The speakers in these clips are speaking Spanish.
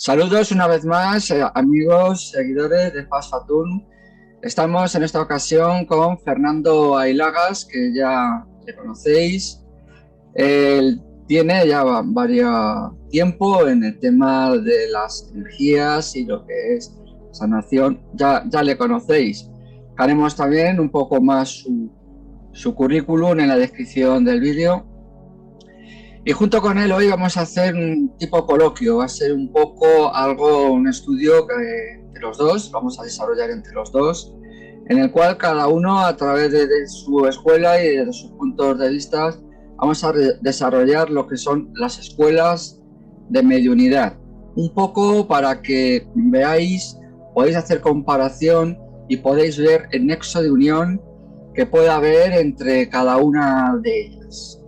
Saludos una vez más, amigos, seguidores de Fast Fatum. Estamos en esta ocasión con Fernando Ailagas, que ya le conocéis. Él tiene ya varios tiempo en el tema de las energías y lo que es sanación. Ya le conocéis. Haremos también un poco más su currículum en la descripción del vídeo. Y junto con él hoy vamos a hacer un tipo coloquio, va a ser un poco un estudio entre los dos, vamos a desarrollar entre los dos, en el cual cada uno a través de su escuela y de sus puntos de vista vamos a desarrollar lo que son las escuelas de mediunidad. Un poco para que veáis, podéis hacer comparación y podéis ver el nexo de unión que pueda haber entre cada una de ellas.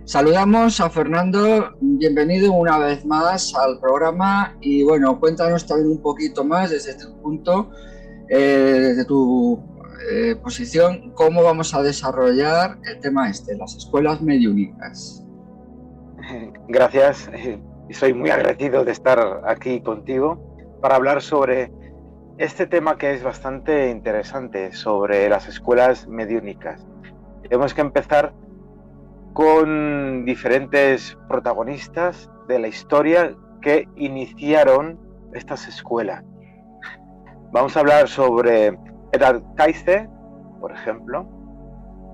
Saludamos a Fernando, bienvenido una vez más al programa y bueno, cuéntanos también un poquito más desde tu punto, desde tu posición, cómo vamos a desarrollar el tema las escuelas mediúnicas. Gracias, y soy muy agradecido de estar aquí contigo para hablar sobre este tema que es bastante interesante, sobre las escuelas mediúnicas. Tenemos que empezar con diferentes protagonistas de la historia que iniciaron estas escuelas. Vamos a hablar sobre Edward Cayce, por ejemplo,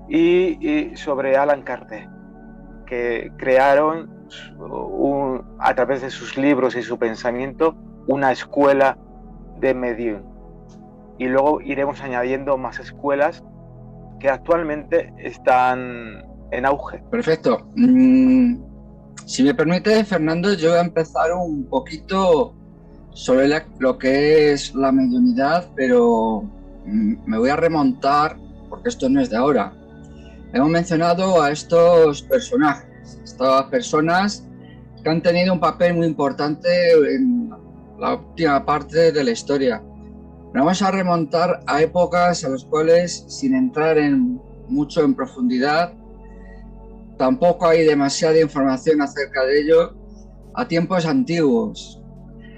y sobre Allan Kardec, que crearon a través de sus libros y su pensamiento una escuela de medium. Y luego iremos añadiendo más escuelas que actualmente están en auge. Perfecto. Si me permite, Fernando, yo voy a empezar un poquito sobre lo que es la mediunidad, pero me voy a remontar, porque esto no es de ahora. Hemos mencionado a estos personajes, estas personas que han tenido un papel muy importante en la última parte de la historia. Nos vamos a remontar a épocas a las cuales, sin entrar mucho en profundidad, tampoco hay demasiada información acerca de ello, a tiempos antiguos,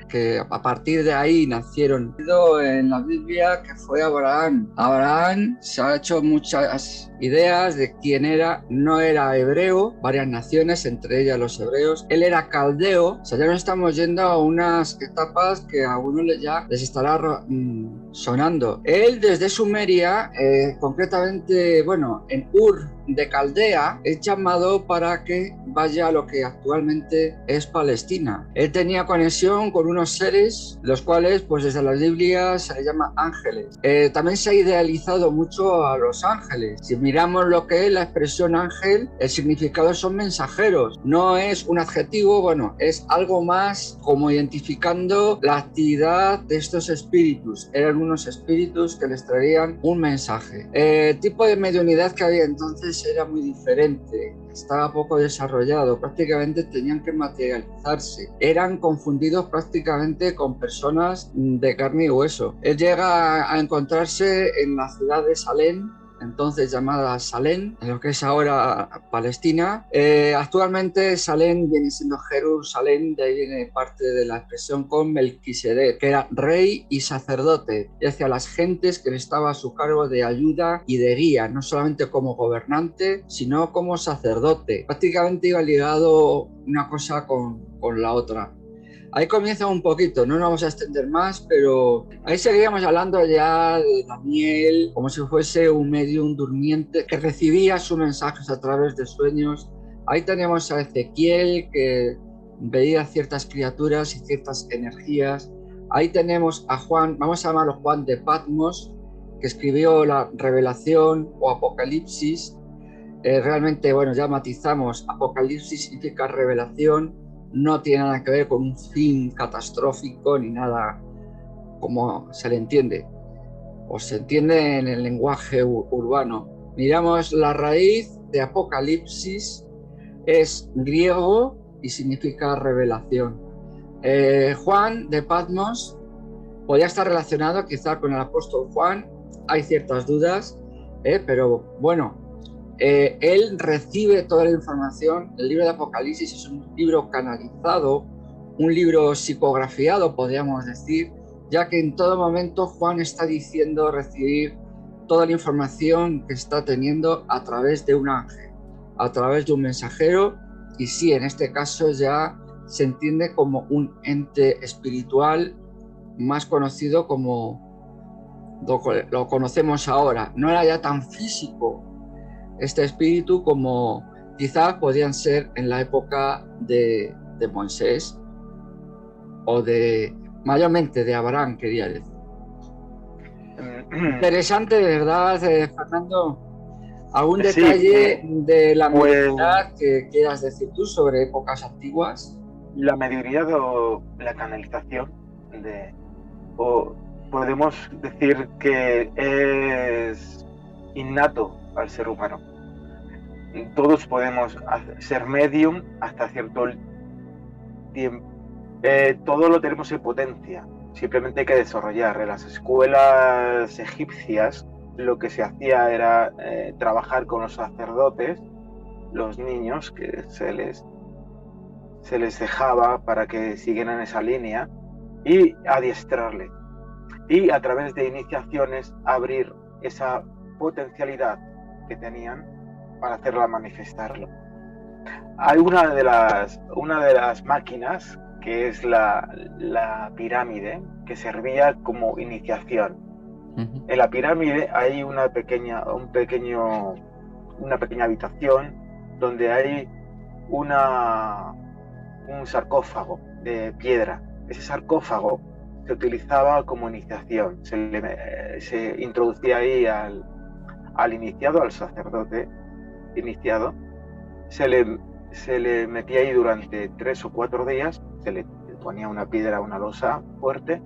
que a partir de ahí nacieron en la Biblia, que fue Abraham. Abraham se ha hecho muchas ideas de quién era, no era hebreo, varias naciones, entre ellas los hebreos, él era caldeo. O sea, ya nos estamos yendo a unas etapas que a algunos ya les estará sonando. Él desde Sumeria, concretamente, bueno, en Ur de Caldea, es llamado para que vaya a lo que actualmente es Palestina. Él tenía conexión con unos seres, los cuales, pues desde la Biblia se les llama ángeles. También se ha idealizado mucho a los ángeles. Si miramos lo que es la expresión ángel, el significado son mensajeros. No es un adjetivo, bueno, es algo más como identificando la actividad de estos espíritus. Eran unos espíritus que les traían un mensaje. El tipo de mediunidad que había entonces era muy diferente, estaba poco desarrollado, prácticamente tenían que materializarse, eran confundidos prácticamente con personas de carne y hueso. Él llega a encontrarse en la ciudad de Salem, entonces llamada Salem, en lo que es ahora Palestina. Actualmente Salem viene siendo Jerusalén, de ahí viene parte de la expresión con Melquisedec, que era rey y sacerdote, y hacia las gentes que le estaba a su cargo de ayuda y de guía, no solamente como gobernante, sino como sacerdote. Prácticamente iba ligado una cosa con la otra. Ahí comienza un poquito, no nos vamos a extender más, pero ahí seguíamos hablando ya de Daniel, como si fuese un medium durmiente que recibía sus mensajes a través de sueños. Ahí tenemos a Ezequiel, que veía ciertas criaturas y ciertas energías. Ahí tenemos a Juan, vamos a llamarlo Juan de Patmos, que escribió la Revelación o Apocalipsis. Realmente, bueno, ya matizamos, Apocalipsis significa revelación, no tiene nada que ver con un fin catastrófico ni nada como se le entiende o se entiende en el lenguaje urbano. Miramos la raíz de Apocalipsis, es griego y significa revelación. Juan de Patmos podría estar relacionado quizá con el apóstol Juan, hay ciertas dudas, pero bueno, él recibe toda la información. El libro de Apocalipsis es un libro canalizado un libro psicografiado, podríamos decir, ya que en todo momento Juan está diciendo recibir toda la información que está teniendo a través de un ángel, a través de un mensajero, y sí, en este caso ya se entiende como un ente espiritual más conocido como lo conocemos ahora. No era ya tan físico este espíritu como quizás podían ser en la época de Moisés o mayormente de Abraham, quería decir. Interesante, de verdad, Fernando. ¿Algún detalle de la mediunidad que quieras decir tú sobre épocas antiguas? La mediunidad o la canalización, podemos decir que es innato al ser humano. Todos podemos ser medium hasta cierto tiempo. Todo lo tenemos en potencia, simplemente hay que desarrollar. En las escuelas egipcias lo que se hacía era trabajar con los sacerdotes, los niños, que se les dejaba para que siguieran esa línea y adiestrarles. Y a través de iniciaciones abrir esa potencialidad que tenían para hacerla manifestarlo. Hay una de las máquinas que es la pirámide, que servía como iniciación. Uh-huh. En la pirámide hay una pequeña habitación donde hay un sarcófago de piedra. Ese sarcófago se utilizaba como iniciación. Se introducía ahí al iniciado, al sacerdote iniciado, se le metía ahí durante 3 o 4 días, se le ponía una piedra, una losa fuerte,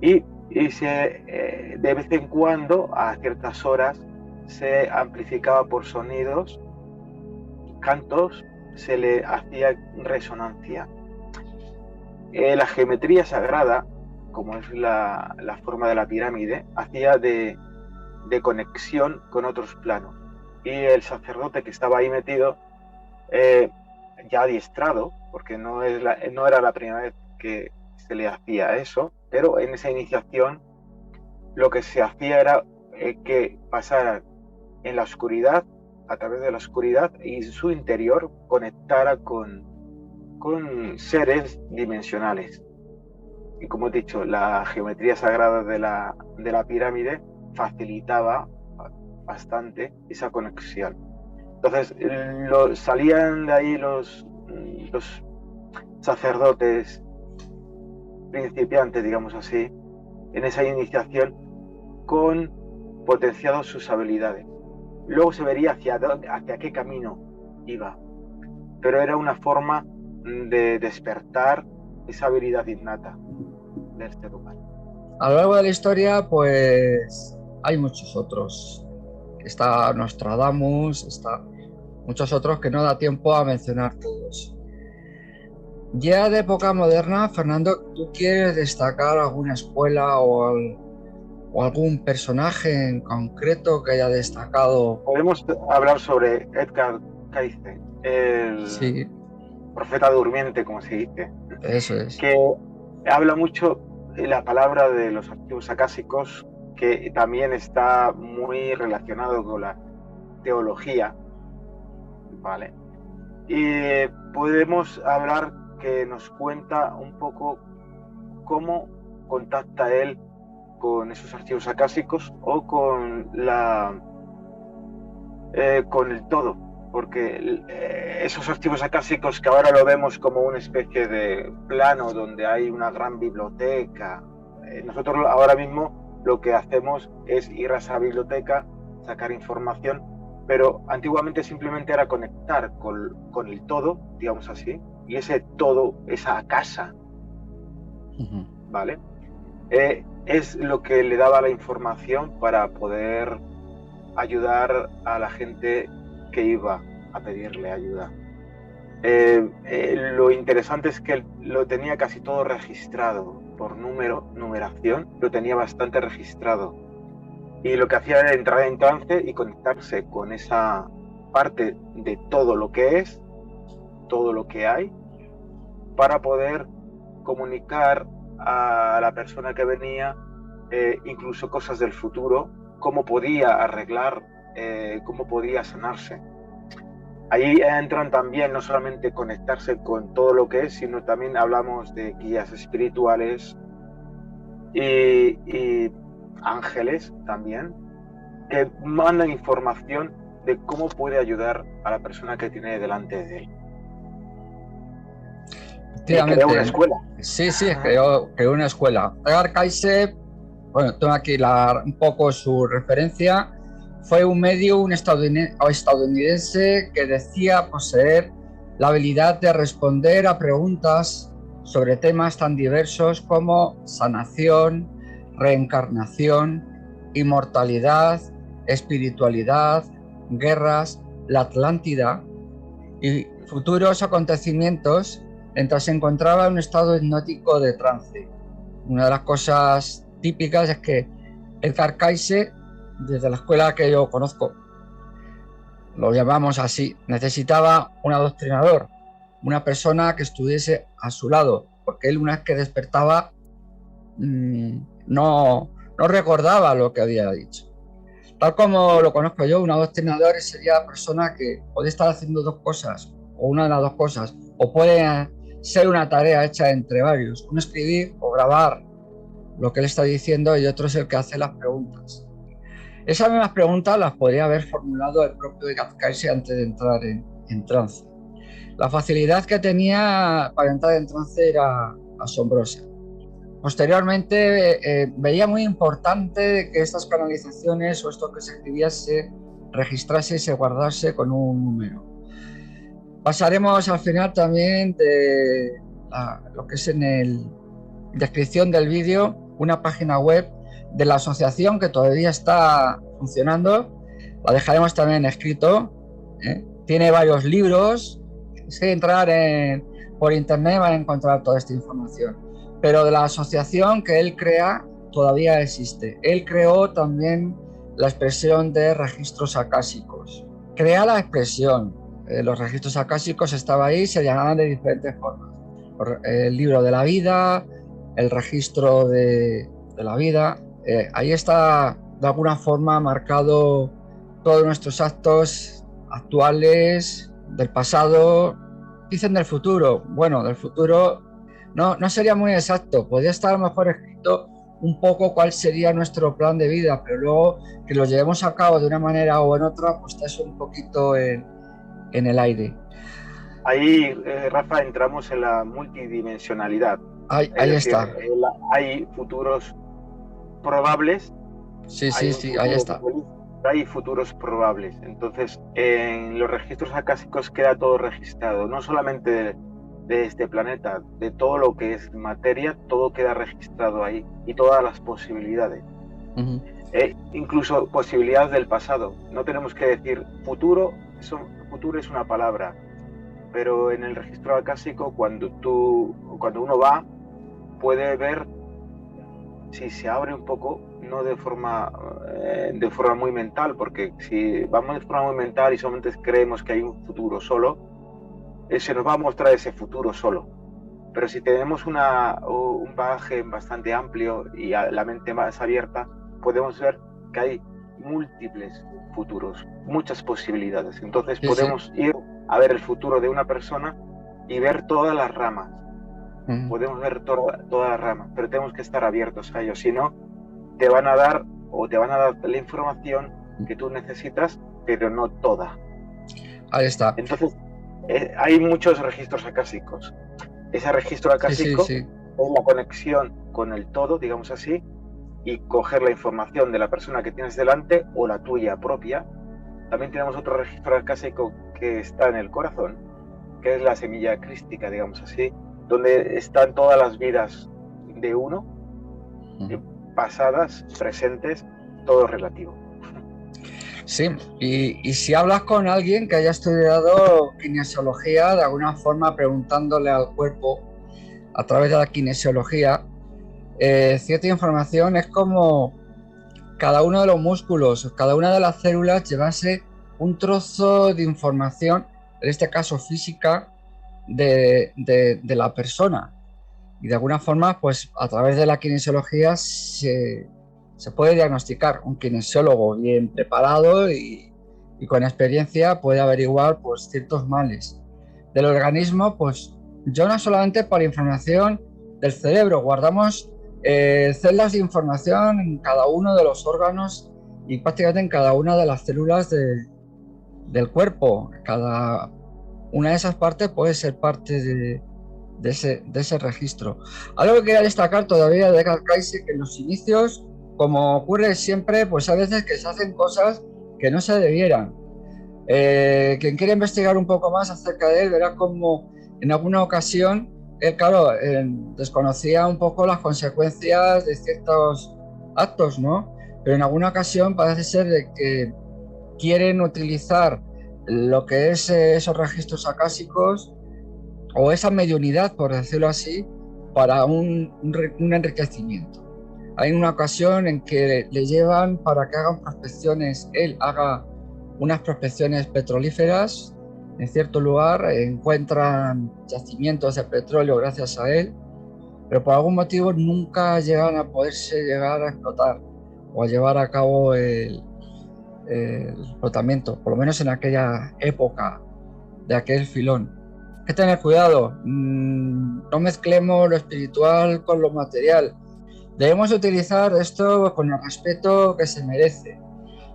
y de vez en cuando, a ciertas horas, se amplificaba por sonidos, cantos, se le hacía resonancia. La geometría sagrada, como es la forma de la pirámide, hacía de conexión con otros planos. Y el sacerdote que estaba ahí metido, ya adiestrado, porque no era la primera vez que se le hacía eso, pero en esa iniciación lo que se hacía era que pasaran en la oscuridad, a través de la oscuridad, y en su interior conectara con seres dimensionales. Y como he dicho, la geometría sagrada de la pirámide facilitaba bastante esa conexión. Entonces salían de ahí los sacerdotes principiantes, digamos así, en esa iniciación, con potenciados sus habilidades. Luego se vería hacia qué camino iba, pero era una forma de despertar esa habilidad innata del ser humano. A lo largo de la historia, pues hay muchos otros. Está Nostradamus, está muchos otros que no da tiempo a mencionar todos. Ya de época moderna, Fernando, ¿tú quieres destacar alguna escuela o algún personaje en concreto que haya destacado? Podemos hablar sobre Edgar Cayce, el profeta durmiente, como se dice. Eso es. Que habla mucho de la palabra de los archivos acásicos, que también está muy relacionado con la teología, ¿vale? Y podemos hablar que nos cuenta un poco cómo contacta él con esos archivos acásicos o con el todo, porque esos archivos acásicos, que ahora lo vemos como una especie de plano donde hay una gran biblioteca, nosotros ahora mismo lo que hacemos es ir a esa biblioteca, sacar información, pero antiguamente simplemente era conectar con el todo, digamos así, y ese todo, esa casa, uh-huh, ¿vale? Es lo que le daba la información para poder ayudar a la gente que iba a pedirle ayuda. Lo interesante es que lo tenía casi todo registrado por numeración, lo tenía bastante registrado. Y lo que hacía era entrar en trance y conectarse con esa parte de todo lo que es, todo lo que hay, para poder comunicar a la persona que venía incluso cosas del futuro, cómo podía arreglar, cómo podía sanarse. Ahí entran también no solamente conectarse con todo lo que es, sino también hablamos de guías espirituales y ángeles también, que mandan información de cómo puede ayudar a la persona que tiene delante de él. Y creó una escuela. Sí, creó una escuela. Edgar Cayce, bueno, tengo aquí un poco su referencia. Fue un estadounidense que decía poseer la habilidad de responder a preguntas sobre temas tan diversos como sanación, reencarnación, inmortalidad, espiritualidad, guerras, la Atlántida y futuros acontecimientos mientras se encontraba en un estado hipnótico de trance. Una de las cosas típicas es que Edgar Cayce, desde la escuela que yo conozco, lo llamamos así, necesitaba un adoctrinador, una persona que estuviese a su lado, porque él, una vez que despertaba, no recordaba lo que había dicho. Tal como lo conozco yo, un adoctrinador sería la persona que puede estar haciendo dos cosas, o una de las dos cosas, o puede ser una tarea hecha entre varios, uno escribir o grabar lo que él está diciendo y otro es el que hace las preguntas. Esas mismas preguntas las podría haber formulado el propio Edgar Cayce antes de entrar en trance. La facilidad que tenía para entrar en trance era asombrosa. Posteriormente veía muy importante que estas canalizaciones o esto que se escribía se registrase y se guardase con un número. Pasaremos al final también de lo que es en la descripción del vídeo una página web de la asociación que todavía está funcionando. La dejaremos también escrito. Tiene varios libros. Si entrar por internet van a encontrar toda esta información. Pero de la asociación que él crea todavía existe. Él creó también la expresión de registros acásicos. Crea la expresión. Los registros acásicos estaban ahí, se llamaban de diferentes formas. El libro de la vida, el registro de la vida. Ahí está de alguna forma marcado todos nuestros actos actuales, del pasado. Dicen del futuro. Bueno, del futuro no sería muy exacto. Podría estar a lo mejor escrito un poco cuál sería nuestro plan de vida, pero luego que lo llevemos a cabo de una manera o en otra, pues está eso un poquito en el aire. Ahí, Rafa, entramos en la multidimensionalidad. Ahí está. Hay futuros probables. Sí, ahí está. Hay futuros probables. Entonces, en los registros acásicos queda todo registrado, no solamente de este planeta, de todo lo que es materia, todo queda registrado ahí y todas las posibilidades. Uh-huh. Incluso posibilidades del pasado. No tenemos que decir futuro, futuro es una palabra, pero en el registro acásico cuando uno va puede ver, si se abre un poco, no de forma muy mental, porque si vamos de forma muy mental y solamente creemos que hay un futuro solo, se nos va a mostrar ese futuro solo. Pero si tenemos un bagaje bastante amplio y la mente más abierta, podemos ver que hay múltiples futuros, muchas posibilidades. Entonces podemos ir a ver el futuro de una persona y ver todas las ramas. Podemos ver todas las ramas, pero tenemos que estar abiertos a ellos, si no te van a dar la información que tú necesitas, pero no toda. Ahí está. Entonces hay muchos registros acásicos. Ese registro acásico es la conexión con el todo, digamos así, y coger la información de la persona que tienes delante o la tuya propia. También tenemos otro registro acásico que está en el corazón, que es la semilla crística, digamos así, donde están todas las vidas de uno, pasadas, presentes, todo relativo. Sí, y si hablas con alguien que haya estudiado kinesiología, de alguna forma preguntándole al cuerpo a través de la kinesiología, cierta información es como cada uno de los músculos, cada una de las células llevase un trozo de información, en este caso física, de la persona. Y de alguna forma, pues a través de la kinesiología se puede diagnosticar. Un kinesiólogo bien preparado y con experiencia puede averiguar pues ciertos males del organismo. Pues yo no solamente por información del cerebro, guardamos celdas de información en cada uno de los órganos y prácticamente en cada una de las células del cuerpo. Cada una de esas partes puede ser parte de ese registro. Algo que quería destacar todavía de Edgar Cayce, que en los inicios, como ocurre siempre, pues a veces que se hacen cosas que no se debieran. Quien quiere investigar un poco más acerca de él verá como en alguna ocasión él, claro, desconocía un poco las consecuencias de ciertos actos, ¿no? Pero en alguna ocasión parece ser de que quieren utilizar lo que es esos registros acásicos o esa mediunidad, por decirlo así, para un enriquecimiento. Hay una ocasión en que le llevan para que hagan prospecciones, él haga unas prospecciones petrolíferas en cierto lugar, encuentran yacimientos de petróleo gracias a él, pero por algún motivo nunca llegan a poderse llegar a explotar o a llevar a cabo el explotamiento, por lo menos en aquella época de aquel filón. Hay que tener cuidado, no mezclemos lo espiritual con lo material. Debemos utilizar esto con el respeto que se merece.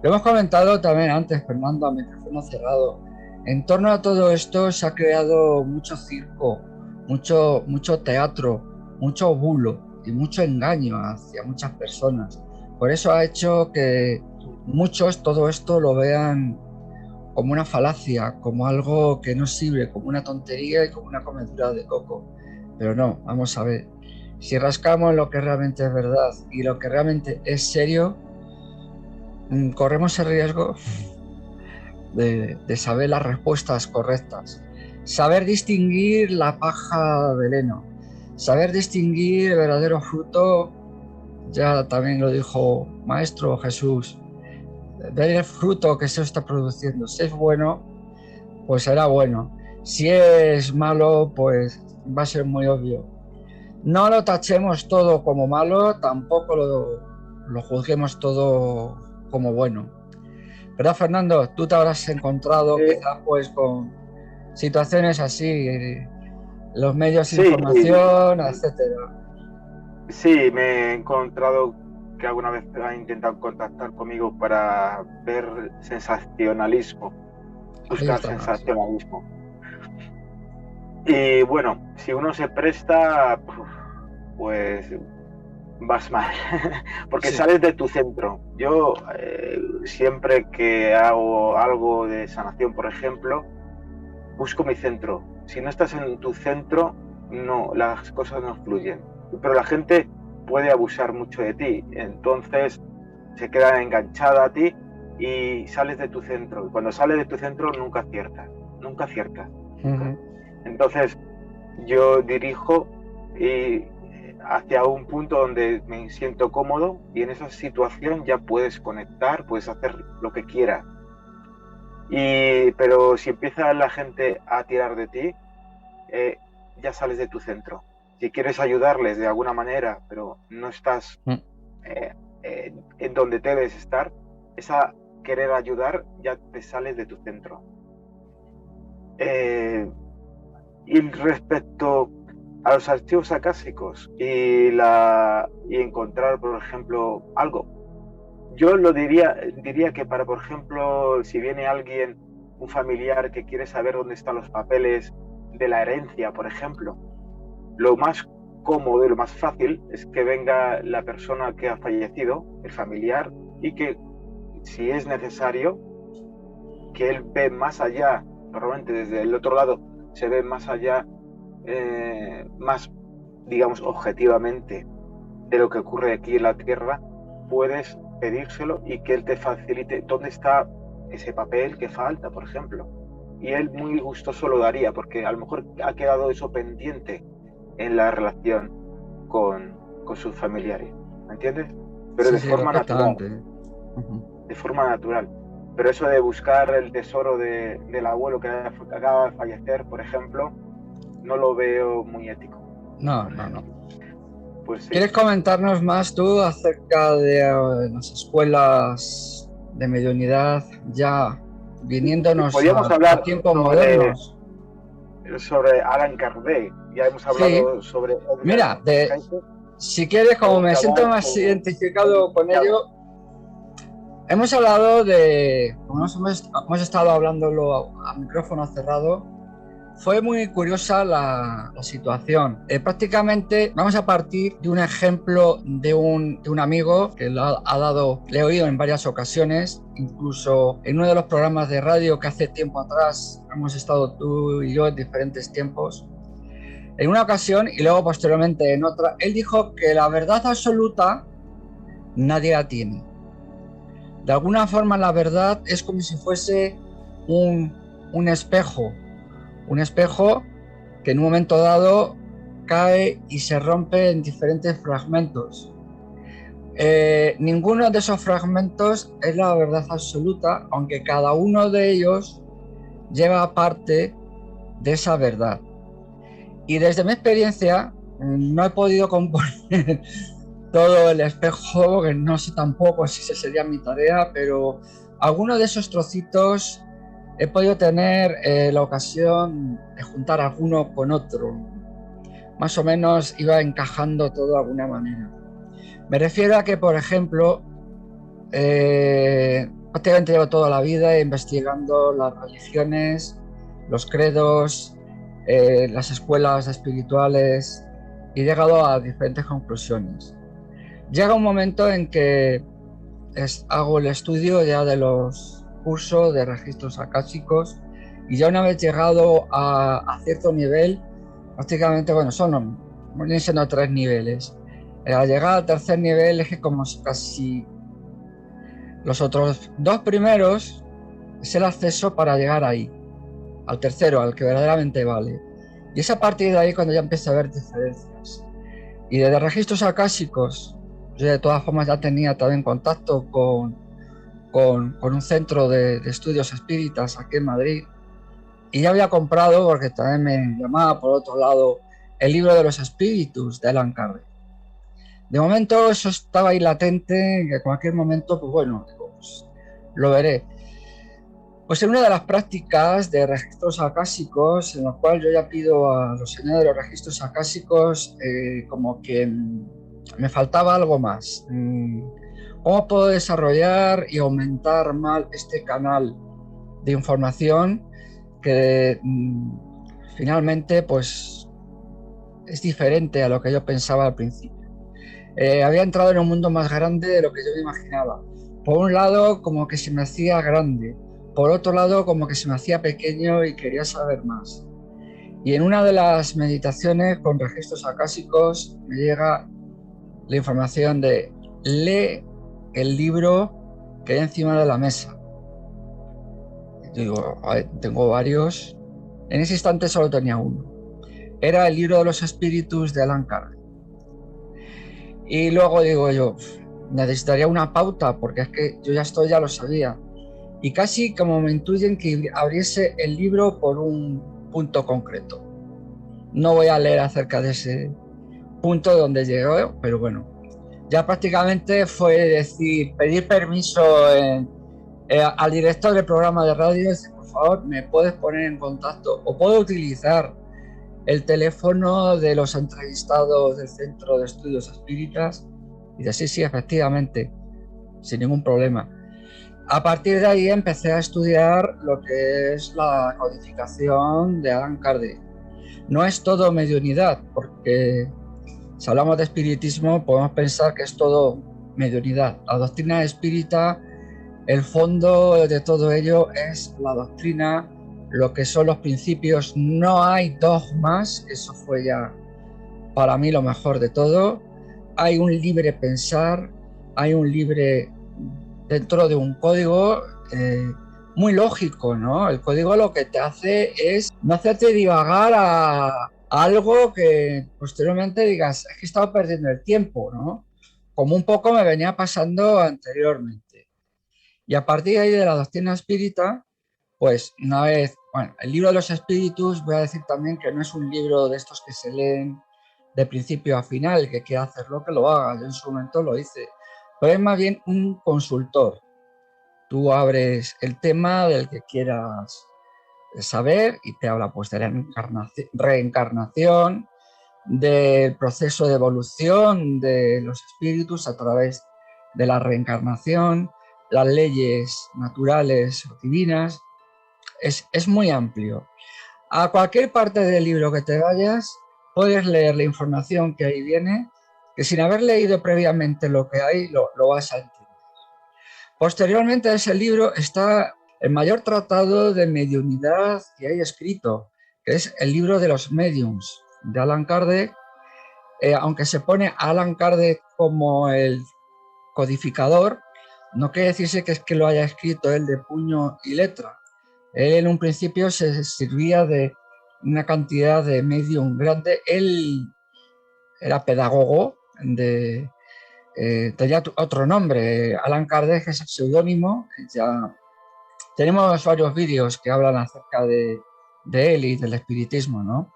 Lo hemos comentado también antes, Fernando, a micrófono cerrado. En torno a todo esto se ha creado mucho circo, mucho teatro, mucho bulo y mucho engaño hacia muchas personas. Por eso ha hecho que muchos todo esto lo vean como una falacia, como algo que no sirve, como una tontería y como una comedura de coco. Pero no, vamos a ver. Si rascamos lo que realmente es verdad y lo que realmente es serio, corremos el riesgo de saber las respuestas correctas, saber distinguir la paja del heno, saber distinguir el verdadero fruto. Ya también lo dijo Maestro Jesús, ver el fruto que se está produciendo. Si es bueno, pues será bueno. Si es malo, pues va a ser muy obvio. No lo tachemos todo como malo, tampoco lo juzguemos todo como bueno. ¿Verdad, Fernando? Tú te habrás encontrado quizás pues con situaciones así, los medios de Sí, información, etcétera. sí, me he encontrado que alguna vez ha intentado contactar conmigo para ver sensacionalismo, Ahí buscar estamos. sensacionalismo. Y bueno, si uno se presta, pues vas mal, porque Sí. sales de tu centro. Yo siempre que hago algo de sanación, por ejemplo, busco mi centro. Si no estás en tu centro, no, las cosas no fluyen. Pero la gente puede abusar mucho de ti, entonces se queda enganchada a ti y sales de tu centro. Y cuando sales de tu centro nunca aciertas, nunca aciertas, nunca. Entonces yo dirijo hacia un punto donde me siento cómodo y en esa situación ya puedes conectar, puedes hacer lo que quieras. Pero si empieza la gente a tirar de ti, ya sales de tu centro. Si quieres ayudarles de alguna manera, pero no estás eh, en donde debes estar, esa querer ayudar ya te sales de tu centro. Y respecto a los archivos acásicos y encontrar, por ejemplo, algo, yo diría que para, por ejemplo, si viene alguien, un familiar que quiere saber dónde están los papeles de la herencia, por ejemplo, lo más cómodo y lo más fácil es que venga la persona que ha fallecido, el familiar, y que si es necesario, que él ve más allá, normalmente desde el otro lado se ve más allá, más, digamos, objetivamente de lo que ocurre aquí en la Tierra, puedes pedírselo y que él te facilite dónde está ese papel que falta, por ejemplo. Y él muy gustoso lo daría, porque a lo mejor ha quedado eso pendiente en la relación con sus familiares, ¿me entiendes? Pero Sí, de sí, forma natural, perfectamente. de forma natural. Pero eso de buscar el tesoro del abuelo que acaba de fallecer, por ejemplo, no lo veo muy ético. No, no, no. Pues sí. ¿Quieres comentarnos más tú acerca de las escuelas de mediunidad ya viniéndonos Podríamos a hablar tiempos modernos? sobre Alan Kardec. Ya hemos Sí, hablado sobre Edgar mira, Cayce. si quieres, como Tenemos me que siento hablar más sobre identificado David con Chava. ello, hemos hablado de, como hemos estado hablándolo a micrófono cerrado. Fue muy curiosa la situación. Prácticamente vamos a partir de un ejemplo de un amigo que ha dado, le he oído en varias ocasiones, incluso en uno de los programas de radio que hace tiempo atrás hemos estado tú y yo en diferentes tiempos. En una ocasión y luego posteriormente en otra, él dijo que la verdad absoluta nadie la tiene. De alguna forma la verdad es como si fuese un espejo, un espejo que en un momento dado cae y se rompe en diferentes fragmentos. Ninguno de esos fragmentos es la verdad absoluta, aunque cada uno de ellos lleva parte de esa verdad. Y desde mi experiencia no he podido componer todo el espejo, que no sé tampoco si esa sería mi tarea, pero algunos de esos trocitos he podido tener la ocasión de juntar alguno con otro. Más o menos iba encajando todo de alguna manera. Me refiero a que, por ejemplo, prácticamente llevo toda la vida investigando las religiones, los credos, las escuelas espirituales y he llegado a diferentes conclusiones. Llega un momento en que hago el estudio ya de los cursos de registros akáshicos y ya una vez llegado a cierto nivel, prácticamente, bueno, vienen siendo 3 niveles. Al llegar al tercer nivel es que como casi los otros 2 primeros es el acceso para llegar ahí, al tercero, al que verdaderamente vale. Y es a partir de ahí cuando ya empieza a haber diferencias. Y desde registros akáshicos, yo de todas formas ya tenía también contacto con un centro de estudios espíritas aquí en Madrid. Y ya había comprado, porque también me llamaba por otro lado, el libro de los espíritus de Allan Kardec. De momento eso estaba ahí latente, que en cualquier momento, pues bueno, digo, pues, lo veré. Pues en una de las prácticas de registros acásicos, en lo cual yo ya pido a los señores de los registros acásicos, como que me faltaba algo más. ¿Cómo puedo desarrollar y aumentar más este canal de información que finalmente pues es diferente a lo que yo pensaba al principio? Había entrado en un mundo más grande de lo que yo me imaginaba. Por un lado, como que se me hacía grande. Por otro lado, como que se me hacía pequeño y quería saber más. Y en una de las meditaciones con registros acásicos me llega la información de lee el libro que hay encima de la mesa. Yo digo, a ver, tengo varios. En ese instante solo tenía uno. Era el libro de los espíritus de Allan Kardec. Y luego digo yo, necesitaría una pauta porque es que yo ya lo sabía. Y casi como me intuyen que abriese el libro por un punto concreto. No voy a leer acerca de ese punto donde llegó, pero bueno, ya prácticamente fue decir, pedir permiso al director del programa de radio y decir, por favor, me puedes poner en contacto o puedo utilizar el teléfono de los entrevistados del Centro de Estudios Espíritas. Y dice, sí, efectivamente, sin ningún problema. A partir de ahí empecé a estudiar lo que es la codificación de Allan Kardec. No es todo mediunidad, porque si hablamos de espiritismo podemos pensar que es todo mediunidad. La doctrina espírita, el fondo de todo ello es la doctrina, lo que son los principios. No hay dogmas, eso fue ya para mí lo mejor de todo. Hay un libre pensar, hay un libre dentro de un código muy lógico, ¿no? El código lo que te hace es no hacerte divagar a algo que posteriormente digas, es que he estado perdiendo el tiempo, ¿no? Como un poco me venía pasando anteriormente. Y a partir de ahí de la doctrina espírita, pues una vez, bueno, el libro de los espíritus, voy a decir también que no es un libro de estos que se leen de principio a final, el que quiera hacerlo, que lo haga. Yo en su momento lo hice. Pero es más bien un consultor. Tú abres el tema del que quieras saber y te habla pues de la reencarnación, del proceso de evolución de los espíritus a través de la reencarnación, las leyes naturales o divinas. Es muy amplio. A cualquier parte del libro que te vayas, puedes leer la información que ahí viene, que sin haber leído previamente lo que hay, lo vas a entender. Posteriormente a ese libro está el mayor tratado de mediunidad que hay escrito, que es el libro de los mediums de Allan Kardec. Aunque se pone a Allan Kardec como el codificador, no quiere decirse que es que lo haya escrito él de puño y letra. Él en un principio se servía de una cantidad de medium grande. Él era pedagogo, tenía otro nombre. Allan Kardec es el seudónimo. Ya tenemos varios vídeos que hablan acerca de él y del espiritismo, ¿no?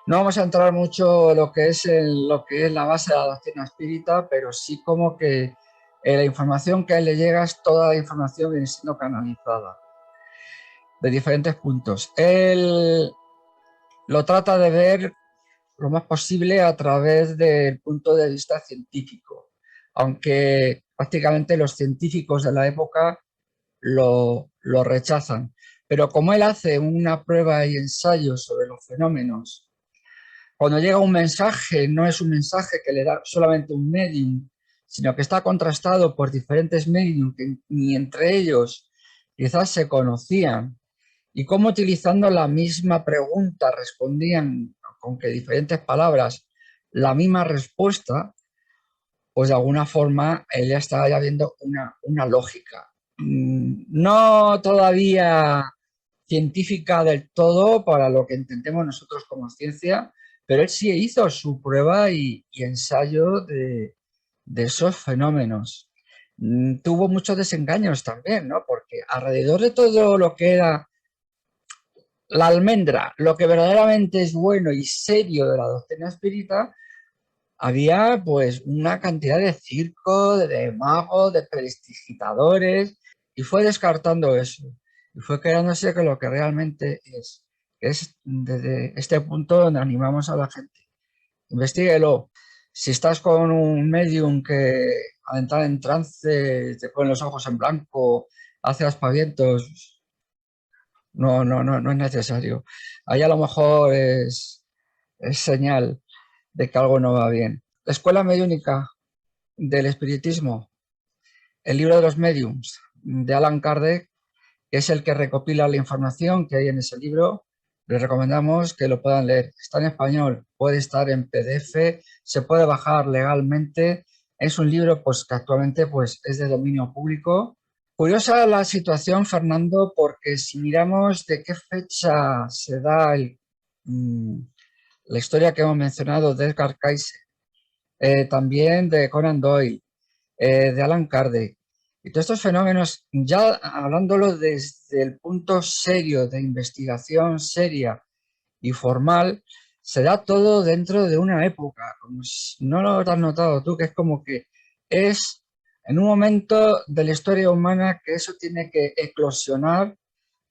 No vamos a entrar mucho en lo que es la base de la doctrina espírita, pero sí como que la información que a él le llega es toda la información viene siendo canalizada de diferentes puntos. Él lo trata de ver lo más posible a través del punto de vista científico, aunque prácticamente los científicos de la época lo rechazan. Pero como él hace una prueba y ensayo sobre los fenómenos, cuando llega un mensaje, no es un mensaje que le da solamente un medium, sino que está contrastado por diferentes mediums que ni entre ellos quizás se conocían, y cómo utilizando la misma pregunta respondían con que diferentes palabras la misma respuesta, pues de alguna forma él ya estaba ya viendo una lógica. No todavía científica del todo para lo que entendemos nosotros como ciencia, pero él sí hizo su prueba y ensayo de esos fenómenos. Tuvo muchos desengaños también, ¿no? Porque alrededor de todo lo que era la almendra, lo que verdaderamente es bueno y serio de la doctrina espírita, había pues una cantidad de circo, de magos, de prestidigitadores, y fue descartando eso. Y fue quedándose con lo que realmente es, que es desde este punto donde animamos a la gente. Investíguelo. Si estás con un medium que al entrar en trance te pone los ojos en blanco, hace aspavientos, no es necesario. Ahí a lo mejor es señal de que algo no va bien. La escuela mediúnica del espiritismo, el libro de los mediums de Allan Kardec, que es el que recopila la información que hay en ese libro. Les recomendamos que lo puedan leer. Está en español, puede estar en PDF, se puede bajar legalmente. Es un libro pues, que actualmente pues, es de dominio público. Curiosa la situación, Fernando, porque si miramos de qué fecha se da la historia que hemos mencionado de Edgar Cayce, también de Conan Doyle, de Allan Kardec, y todos estos fenómenos, ya hablándolo desde el punto serio de investigación seria y formal, se da todo dentro de una época, como si no lo has notado tú, que es como que es en un momento de la historia humana que eso tiene que eclosionar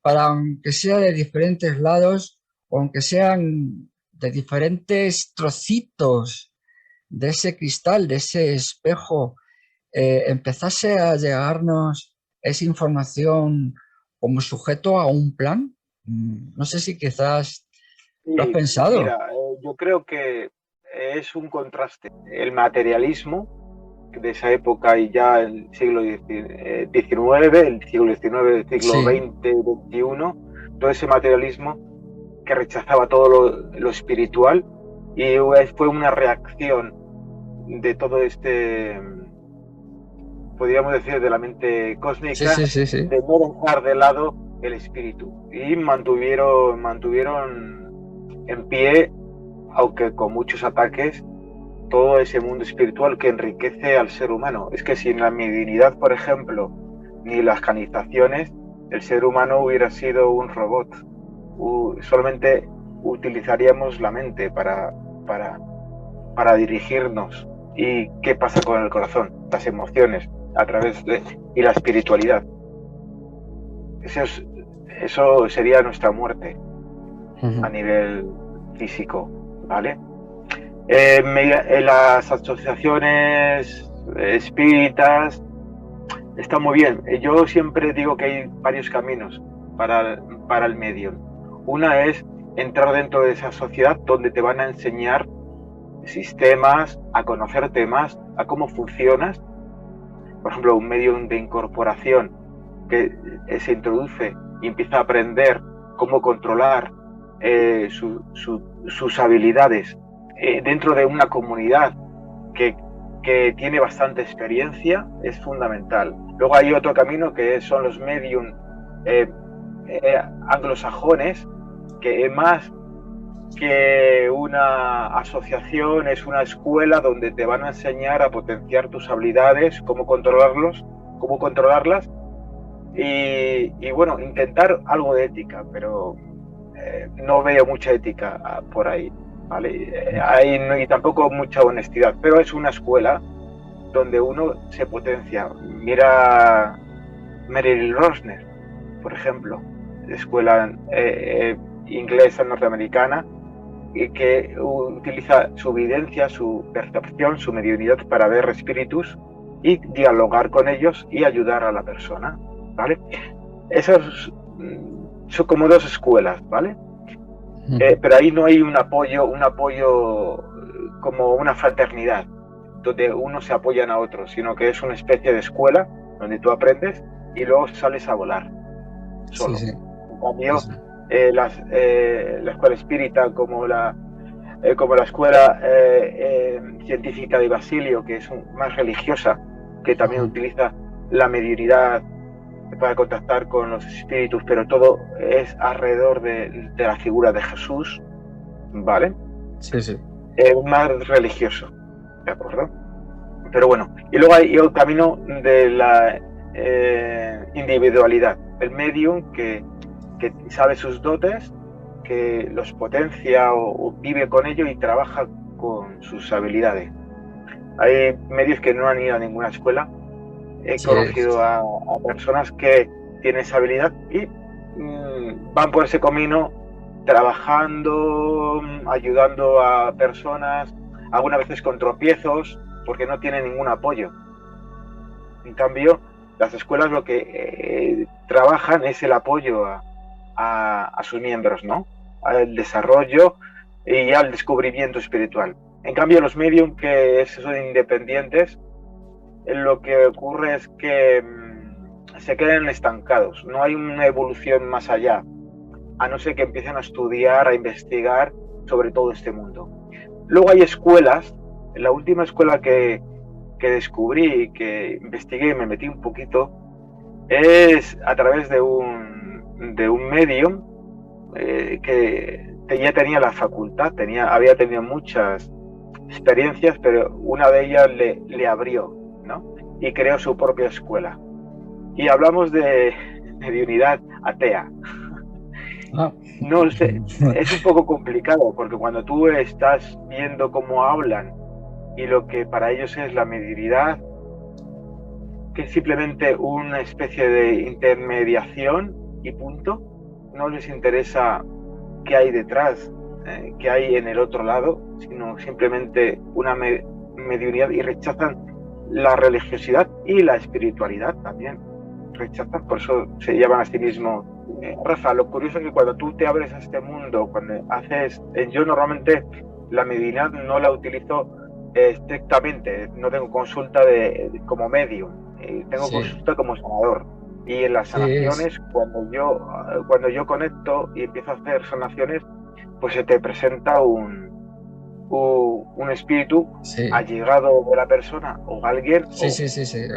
para, aunque sea de diferentes lados, o aunque sean de diferentes trocitos de ese cristal, de ese espejo, empezase a llegarnos esa información como sujeto a un plan. No sé si quizás lo has Sí, pensado. mira, yo creo que es un contraste. El materialismo de esa época y ya el siglo XIX, el siglo XIX, el siglo Sí, XX, XXI, todo ese materialismo que rechazaba todo lo espiritual, y fue una reacción de todo este, podríamos decir, de la mente sí, cósmica, sí, sí, sí. de no dejar de lado el espíritu, y mantuvieron en pie, aunque con muchos ataques, todo ese mundo espiritual que enriquece al ser humano. Es que sin la mediunidad, por ejemplo, ni las canalizaciones, el ser humano hubiera sido un robot. Solamente utilizaríamos la mente para para dirigirnos. ¿Y qué pasa con el corazón? Las emociones y la espiritualidad. Eso sería nuestra muerte a nivel físico, ¿vale? Las asociaciones espíritas están muy bien. Yo siempre digo que hay varios caminos para el medium. Una es entrar dentro de esa sociedad donde te van a enseñar sistemas, a conocer temas, a cómo funcionas. Por ejemplo, un medium de incorporación que se introduce y empieza a aprender cómo controlar sus habilidades dentro de una comunidad que tiene bastante experiencia, es fundamental. Luego hay otro camino que son los medium anglosajones, que más que una asociación es una escuela donde te van a enseñar a potenciar tus habilidades, cómo controlarlas y bueno, intentar algo de ética, pero no veo mucha ética por ahí, ¿vale? Y tampoco mucha honestidad, pero es una escuela donde uno se potencia. Mira Meryl Rosner, por ejemplo, escuela inglesa norteamericana, que utiliza su evidencia, su percepción, su mediunidad para ver espíritus y dialogar con ellos y ayudar a la persona, ¿vale? Esas son como dos escuelas, ¿vale? Pero ahí no hay un apoyo como una fraternidad, donde unos se apoyan a otros, sino que es una especie de escuela donde tú aprendes y luego sales a volar solo. Sí, sí. En cambio, sí. La escuela espírita como la escuela científica de Basilio, que es más religiosa, que también utiliza la mediunidad para contactar con los espíritus, pero todo es alrededor de la figura de Jesús, ¿vale? Sí, sí. Más religioso, ¿de acuerdo? Pero bueno, y luego hay el camino de la individualidad, el medium que sabe sus dotes, que los potencia o vive con ello y trabaja con sus habilidades. Hay medios que no han ido a ninguna escuela. He conocido a personas que tienen esa habilidad y van por ese camino trabajando, ayudando a personas, algunas veces con tropiezos, porque no tienen ningún apoyo. En cambio, las escuelas lo que trabajan es el apoyo a sus miembros, ¿no? Al desarrollo y al descubrimiento espiritual. En cambio, los medium que son independientes, lo que ocurre es que se quedan estancados, no hay una evolución más allá, a no ser que empiecen a estudiar, a investigar sobre todo este mundo. Luego hay escuelas, la última escuela que descubrí, que investigué y me metí un poquito, es a través de un medium que ya tenía la facultad, había tenido muchas experiencias, pero una de ellas le abrió, ¿no? Y creó su propia escuela. Y hablamos de unidad atea. No sé, es un poco complicado, porque cuando tú estás viendo cómo hablan y lo que para ellos es la mediunidad, que es simplemente una especie de intermediación y punto, no les interesa qué hay detrás, qué hay en el otro lado, sino simplemente una mediunidad, y rechazan la religiosidad y la espiritualidad también. Rechazan, por eso se llaman a sí mismos. Rafa, lo curioso es que cuando tú te abres a este mundo, cuando haces... Yo normalmente la mediunidad no la utilizo estrictamente, no tengo consulta como medium, tengo consulta como sanador. Y en las sanaciones, cuando yo conecto y empiezo a hacer sanaciones, pues se te presenta un espíritu allegado de la persona o alguien,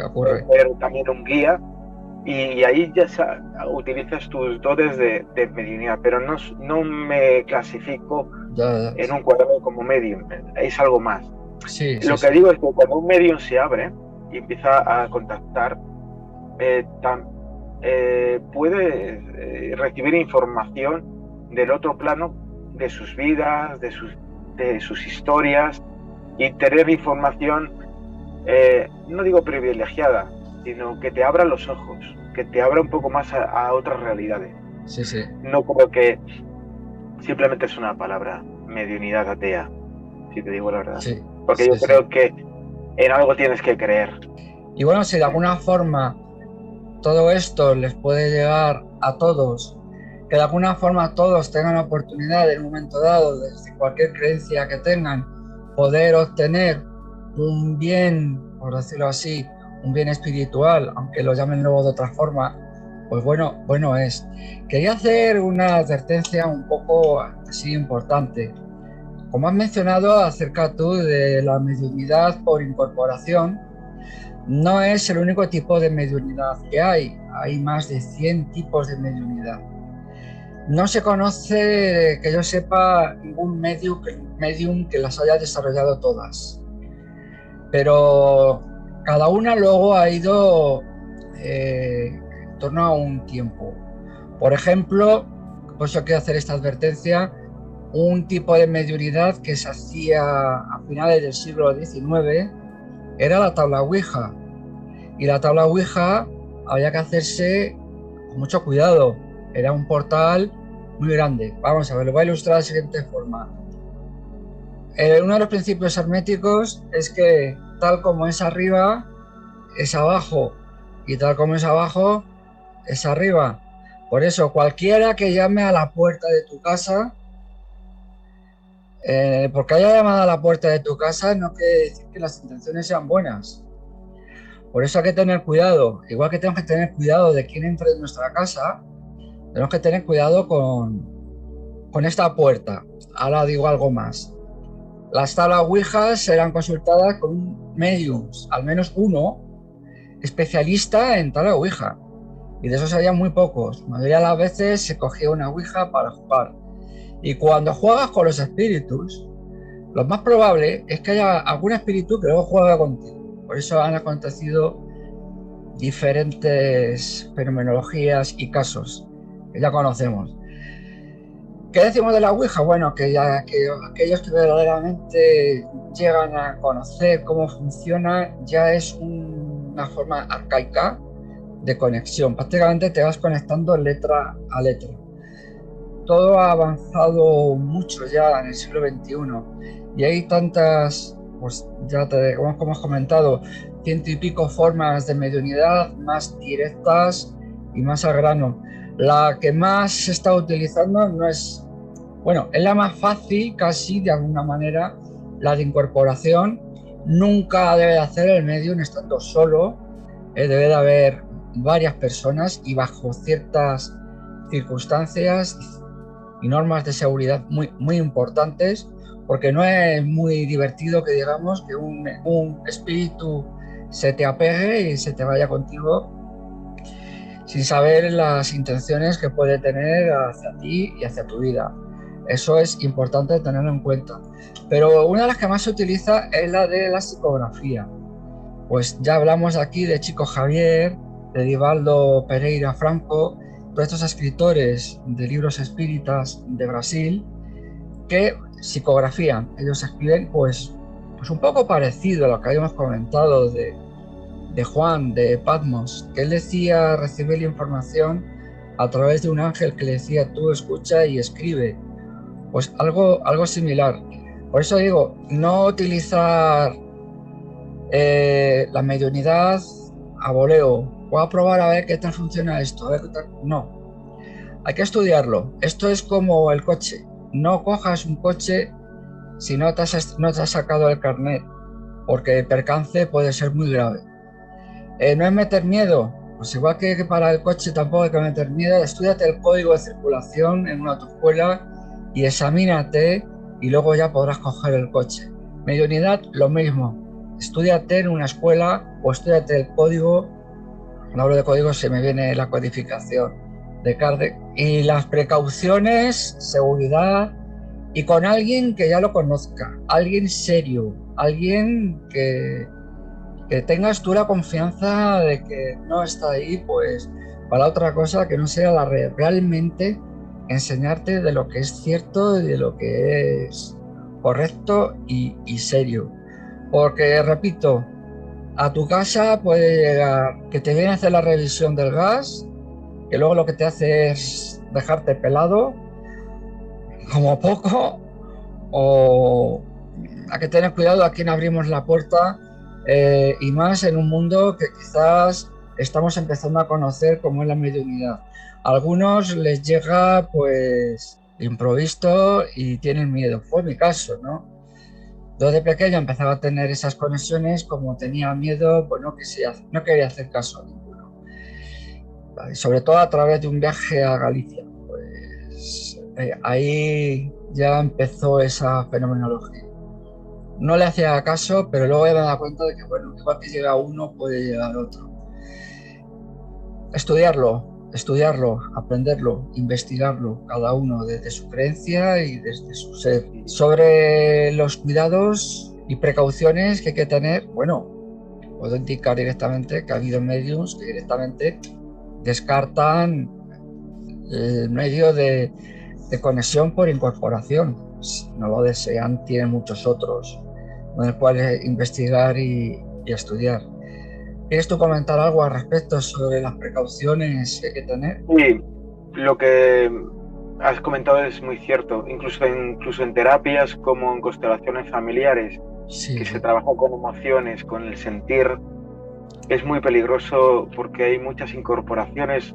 ocurre. Pero también un guía, y ahí ya utilizas tus dotes de mediunidad, pero no me clasifico en un cuadrado como medium, es algo más. Lo que digo es que cuando un medium se abre y empieza a contactar, puede recibir información del otro plano, de sus vidas, de sus historias, y tener información, no digo privilegiada, sino que te abra los ojos, que te abra un poco más a otras realidades. Sí, sí. No creo que simplemente es una palabra, mediunidad atea, si te digo la verdad. Sí, porque sí, yo creo sí. que en algo tienes que creer. Y bueno, si de alguna forma todo esto les puede llegar a todos, que de alguna forma todos tengan la oportunidad en un momento dado, desde cualquier creencia que tengan, poder obtener un bien, por decirlo así, un bien espiritual, aunque lo llamen luego de otra forma, pues bueno, bueno es. Quería hacer una advertencia un poco así importante. Como has mencionado acerca tú de la mediunidad por incorporación, no es el único tipo de mediunidad que hay más de 100 tipos de mediunidad. No se conoce, que yo sepa, ningún medium que las haya desarrollado todas, pero cada una luego ha ido en torno a un tiempo. Por ejemplo, por eso quiero hacer esta advertencia, un tipo de mediunidad que se hacía a finales del siglo XIX era la tabla Ouija. Y la tabla Ouija había que hacerse con mucho cuidado. Era un portal muy grande. Vamos a ver, lo voy a ilustrar de la siguiente forma. Uno de los principios herméticos es que tal como es arriba, es abajo. Y tal como es abajo, es arriba. Por eso, cualquiera que llame a la puerta de tu casa, porque haya llamado a la puerta de tu casa, no quiere decir que las intenciones sean buenas. Por eso hay que tener cuidado. Igual que tenemos que tener cuidado de quién entra en nuestra casa, tenemos que tener cuidado con esta puerta. Ahora digo algo más. Las tablas Ouija serán consultadas con un medium, al menos uno, especialista en tabla Ouija. Y de esos había muy pocos. La mayoría de las veces se cogía una Ouija para jugar. Y cuando juegas con los espíritus, lo más probable es que haya algún espíritu que luego juegue contigo. Por eso han acontecido diferentes fenomenologías y casos que ya conocemos. ¿Qué decimos de la Ouija? Bueno, que aquellos que verdaderamente llegan a conocer cómo funciona ya es una forma arcaica de conexión. Prácticamente te vas conectando letra a letra. Todo ha avanzado mucho ya en el siglo XXI y hay tantas, pues ya como hemos comentado, 100 y pico formas de mediunidad más directas y más a grano. La que más se está utilizando no es, bueno, es la más fácil casi de alguna manera, la de incorporación. Nunca debe de hacer el medium estando solo, debe de haber varias personas y bajo ciertas circunstancias y normas de seguridad muy, muy importantes, porque no es muy divertido que digamos que un espíritu se te apegue y se te vaya contigo sin saber las intenciones que puede tener hacia ti y hacia tu vida. Eso es importante tenerlo en cuenta. Pero una de las que más se utiliza es la de la psicografía. Pues ya hablamos aquí de Chico Xavier, de Divaldo Pereira Franco, todos estos escritores de libros espíritas de Brasil que psicografían. Ellos escriben pues un poco parecido a lo que habíamos comentado de Juan de Patmos, que él decía recibir la información a través de un ángel que le decía tú escucha y escribe. Pues algo similar. Por eso digo, no utilizar la mediunidad a voleo. Voy a probar a ver qué tal funciona esto. A ver qué tal. No, hay que estudiarlo. Esto es como el coche. No cojas un coche si no te has sacado el carnet, porque el percance puede ser muy grave. No es meter miedo. Pues igual que para el coche tampoco hay que meter miedo. Estúdiate el código de circulación en una autoescuela y examínate y luego ya podrás coger el coche. Mediunidad, lo mismo. Estúdiate en una escuela o estúdiate el código. Cuando hablo de código se me viene la codificación de Kardec. Y las precauciones, seguridad y con alguien que ya lo conozca, alguien serio, alguien que tengas tú la confianza de que no está ahí pues para otra cosa que no sea la realmente enseñarte de lo que es cierto y de lo que es correcto y serio. Porque, repito, a tu casa puede llegar que te viene a hacer la revisión del gas, que luego lo que te hace es dejarte pelado, como poco, o hay que tener cuidado a quién abrimos la puerta, y más en un mundo que quizás estamos empezando a conocer como es la mediunidad. A algunos les llega pues improvisto y tienen miedo. Fue mi caso, ¿no? Yo de pequeño empezaba a tener esas conexiones, como tenía miedo, pues no quería hacer caso a ninguno. Sobre todo a través de un viaje a Galicia. Pues ahí ya empezó esa fenomenología. No le hacía caso, pero luego ya me daba cuenta de que, bueno, igual que llega uno, puede llegar otro. Estudiarlo, aprenderlo, investigarlo, cada uno desde su creencia y desde su ser. Sobre los cuidados y precauciones que hay que tener, bueno, puedo indicar directamente que ha habido mediums que directamente descartan el medio de conexión por incorporación. Si no lo desean, tienen muchos otros con el cual investigar y estudiar. ¿Quieres tú comentar algo al respecto sobre las precauciones que hay que tener? Sí, lo que has comentado es muy cierto. Incluso en terapias como en constelaciones familiares, Sí, que sí. se trabaja con emociones, con el sentir, es muy peligroso porque hay muchas incorporaciones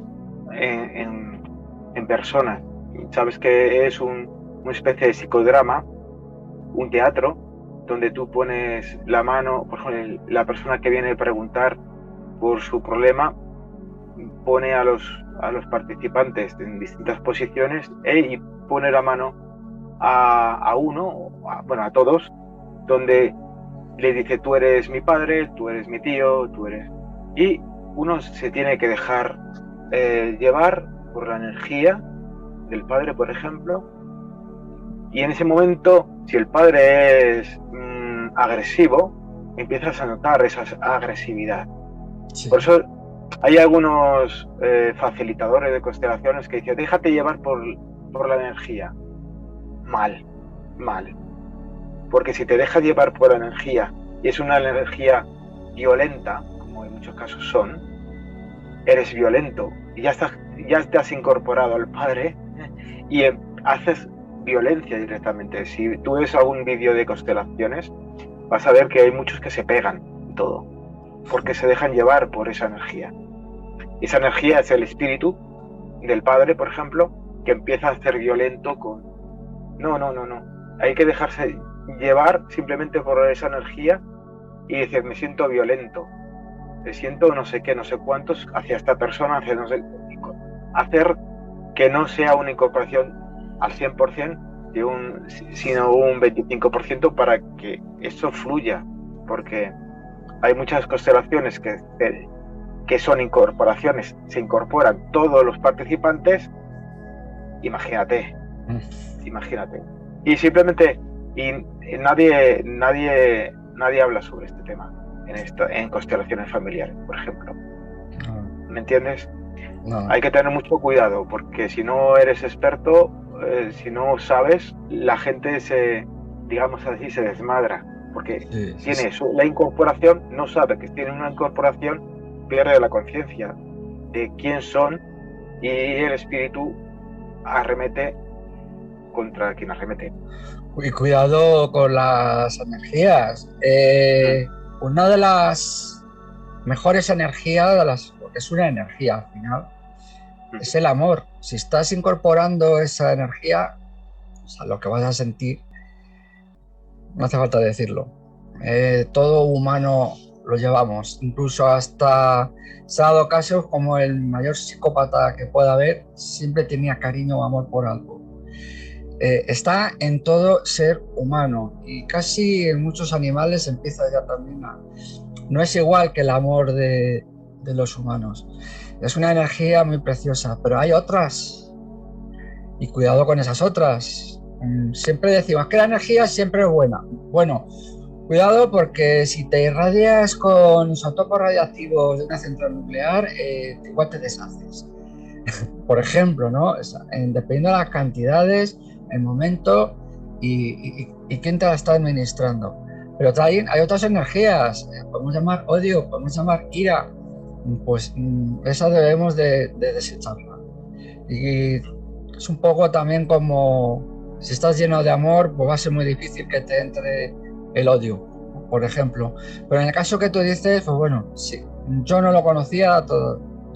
en personas. Sabes que es una especie de psicodrama, un teatro, donde tú pones la mano, por ejemplo, la persona que viene a preguntar por su problema pone a los participantes en distintas posiciones y pone la mano a uno, bueno, a todos, donde le dice: tú eres mi padre, tú eres mi tío, tú eres... Y uno se tiene que dejar llevar por la energía del padre, por ejemplo, y en ese momento, si el padre es agresivo, empiezas a notar esa agresividad. Sí. Por eso hay algunos facilitadores de constelaciones que dicen: déjate llevar por la energía. Mal. Porque si te dejas llevar por la energía y es una energía violenta, como en muchos casos son, eres violento y ya te has incorporado al padre y haces violencia directamente. Si tú ves algún vídeo de constelaciones, vas a ver que hay muchos que se pegan y todo, porque se dejan llevar por esa energía. Esa energía es el espíritu del padre, por ejemplo, que empieza a ser violento con... No. Hay que dejarse llevar simplemente por esa energía y decir: me siento violento, me siento no sé qué, no sé cuántos hacia esta persona, hacia no sé... Hacer que no sea una incorporación al 100%, sino un 25%, para que eso fluya, porque hay muchas constelaciones que son incorporaciones, se incorporan todos los participantes. Imagínate. Y simplemente nadie habla sobre este tema en constelaciones familiares, por ejemplo. ¿Me entiendes? No. Hay que tener mucho cuidado, porque si no eres experto, si no sabes, la gente digamos así, se desmadra, porque tiene la incorporación, no sabe que tiene una incorporación, pierde la conciencia de quién son y el espíritu arremete contra quien arremete. Y cuidado con las energías. Una de las mejores energías, porque es una energía al final, es el amor. Si estás incorporando esa energía, o sea, lo que vas a sentir, no hace falta decirlo. Todo humano lo llevamos, incluso hasta se ha dado casos como el mayor psicópata que pueda haber, siempre tenía cariño o amor por algo. Está en todo ser humano y casi en muchos animales empieza ya también no es igual que el amor de los humanos. Es una energía muy preciosa, pero hay otras y cuidado con esas otras. Siempre decimos que la energía siempre es buena. Bueno, cuidado, porque si te irradias con isótopos radiactivos de una central nuclear, igual te deshaces. Por ejemplo, ¿no? Dependiendo de las cantidades, el momento y quién te la está administrando. Pero también hay otras energías, podemos llamar odio, podemos llamar ira, pues esa debemos de desecharla. Y es un poco también como si estás lleno de amor, pues va a ser muy difícil que te entre el odio, por ejemplo. Pero en el caso que tú dices, pues bueno, sí, yo no lo conocía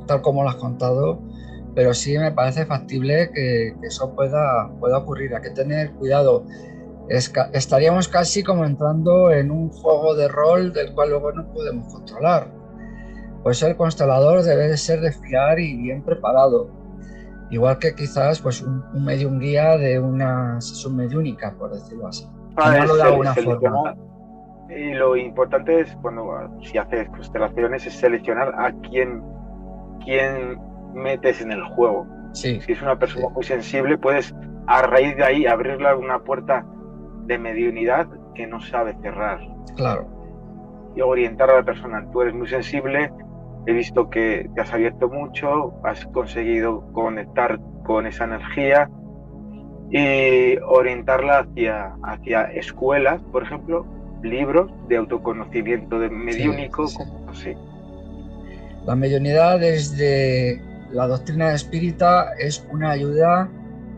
tal como lo has contado, pero sí me parece factible que eso pueda ocurrir. Hay que tener cuidado. Estaríamos casi como entrando en un juego de rol del cual luego no podemos controlar. Pues el constelador debe de ser de fiar y bien preparado. Igual que quizás pues un medium guía de una sesión mediúnica, por decirlo así. Llamarlo de alguna forma. Y lo importante es, si haces constelaciones, es seleccionar a quién metes en el juego. Sí, si es una persona muy sensible, puedes a raíz de ahí abrirle una puerta de mediunidad que no sabe cerrar. Claro. Y orientar a la persona. Tú eres muy sensible, he visto que te has abierto mucho, has conseguido conectar con esa energía y orientarla hacia escuelas, por ejemplo, libros de autoconocimiento de mediúnico, Sí. así. La mediunidad desde la doctrina espírita es una ayuda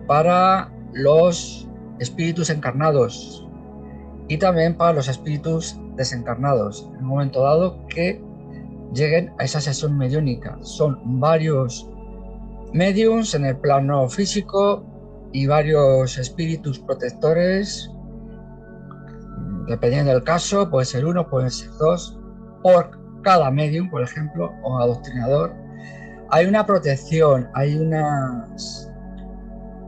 para los espíritus encarnados y también para los espíritus desencarnados, en un momento dado que lleguen a esa sesión mediúnica. Son varios mediums en el plano físico y varios espíritus protectores, dependiendo del caso, puede ser uno, pueden ser dos, por cada medium, por ejemplo, o adoctrinador. Hay una protección, hay unas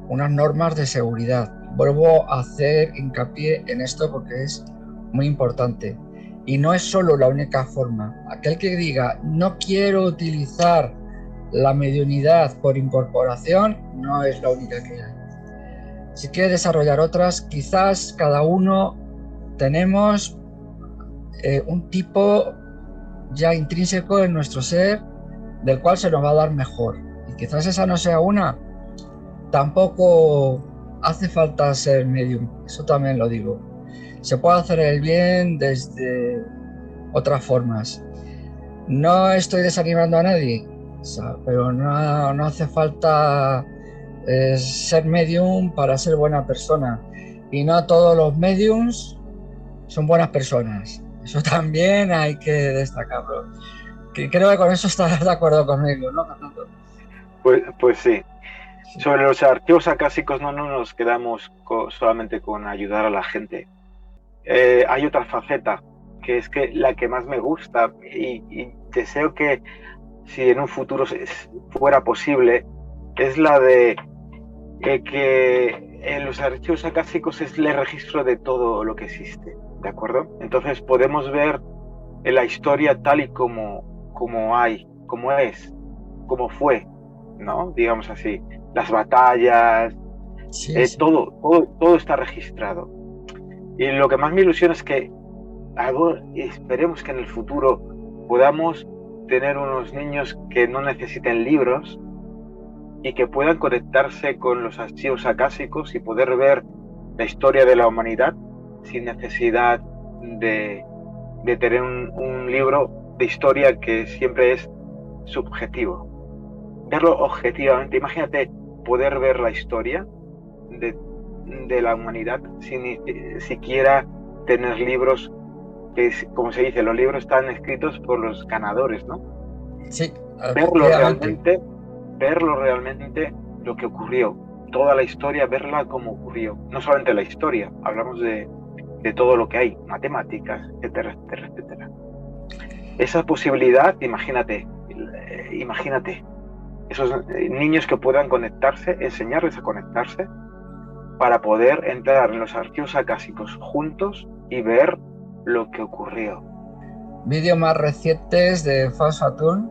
normas de seguridad. Vuelvo a hacer hincapié en esto porque es muy importante. Y no es solo la única forma. Aquel que diga, no quiero utilizar la mediunidad por incorporación, no es la única que hay. Si quiere desarrollar otras, quizás cada uno tenemos un tipo ya intrínseco en nuestro ser del cual se nos va a dar mejor. Y quizás esa no sea una. Tampoco hace falta ser medium, eso también lo digo. Se puede hacer el bien desde otras formas. No estoy desanimando a nadie, pero no hace falta ser medium para ser buena persona. Y no todos los mediums son buenas personas. Eso también hay que destacarlo. Creo que con eso estás de acuerdo conmigo, ¿no, Fernando? Pues sí. Sobre los archivos acásicos no nos quedamos solamente con ayudar a la gente. Hay otra faceta, que es que la que más me gusta y deseo que si en un futuro fuera posible, es la de que en los archivos acásicos es el registro de todo lo que existe, ¿de acuerdo? Entonces podemos ver en la historia tal y como es, como fue, ¿no? Digamos así, las batallas, Sí. Todo está registrado. Y lo que más me ilusiona es que esperemos que en el futuro podamos tener unos niños que no necesiten libros y que puedan conectarse con los archivos acásicos y poder ver la historia de la humanidad sin necesidad de tener un libro de historia que siempre es subjetivo. Verlo objetivamente. Imagínate poder ver la historia de la humanidad sin ni siquiera tener libros, que como se dice, los libros están escritos por los ganadores, ¿no? Sí, verlo realmente lo que ocurrió, toda la historia, verla como ocurrió. No solamente la historia, hablamos de todo lo que hay, matemáticas, etcétera, etcétera, etcétera. Esa posibilidad, imagínate, esos niños que puedan conectarse, enseñarles a conectarse para poder entrar en los archivos acásicos juntos y ver lo que ocurrió. Vídeos más recientes de Fast Saturn,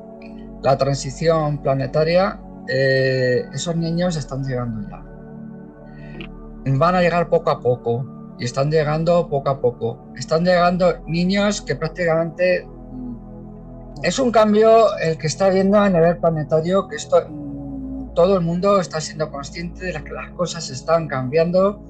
la transición planetaria, esos niños están llegando ya. Van a llegar poco a poco y están llegando poco a poco. Están llegando niños que prácticamente es un cambio el que está viendo a nivel planetario, que todo el mundo está siendo consciente de que las cosas están cambiando.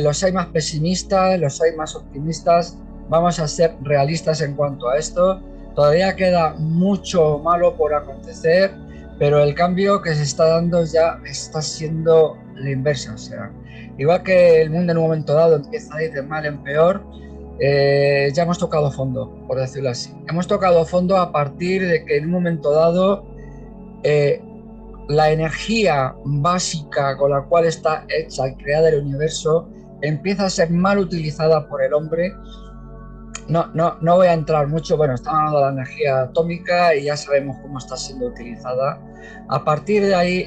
Los hay más pesimistas, los hay más optimistas. vamos a ser realistas en cuanto a esto. Todavía queda mucho malo por acontecer, pero el cambio que se está dando ya está siendo la inversa. O sea, igual que el mundo en un momento dado empieza a ir de mal en peor, ya hemos tocado fondo, por decirlo así. Hemos tocado fondo a partir de que en un momento dado la energía básica con la cual está hecha y creada el universo empieza a ser mal utilizada por el hombre. No voy a entrar mucho, bueno, estamos hablando de la energía atómica y ya sabemos cómo está siendo utilizada. A partir de ahí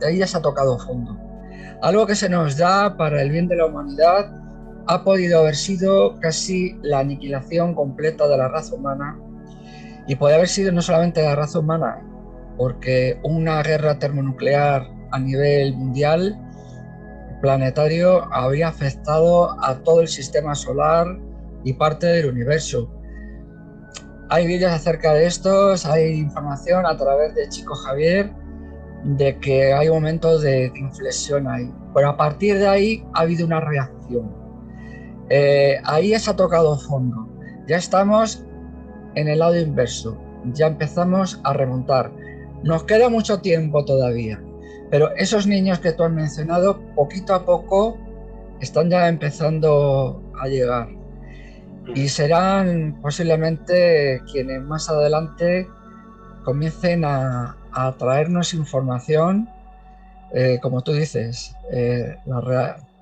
ya se ha tocado fondo. Algo que se nos da para el bien de la humanidad ha podido haber sido casi la aniquilación completa de la raza humana, y puede haber sido no solamente de la raza humana, porque una guerra termonuclear a nivel mundial, planetario, habría afectado a todo el sistema solar y parte del universo. Hay vídeos acerca de estos, hay información a través de Chico Javier de que hay momentos de inflexión ahí, pero a partir de ahí ha habido una reacción. Ahí se ha tocado fondo, ya estamos en el lado inverso, ya empezamos a remontar. Nos queda mucho tiempo todavía, pero esos niños que tú has mencionado, poquito a poco están ya empezando a llegar y serán posiblemente quienes más adelante comiencen a traernos información, como tú dices,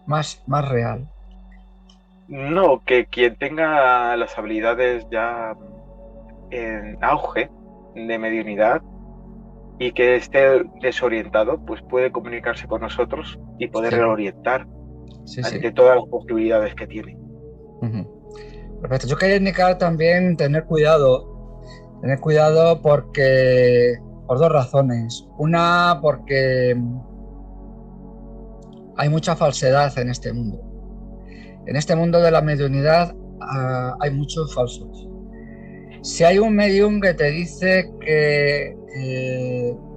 más real. No, que quien tenga las habilidades ya en auge de mediunidad y que esté desorientado, pues puede comunicarse con nosotros y poder reorientar ante todas las posibilidades que tiene. Perfecto. Yo quería indicar también tener cuidado porque, por dos razones. Una, porque hay mucha falsedad en este mundo. En este mundo de la mediunidad hay muchos falsos. Si hay un medium que te dice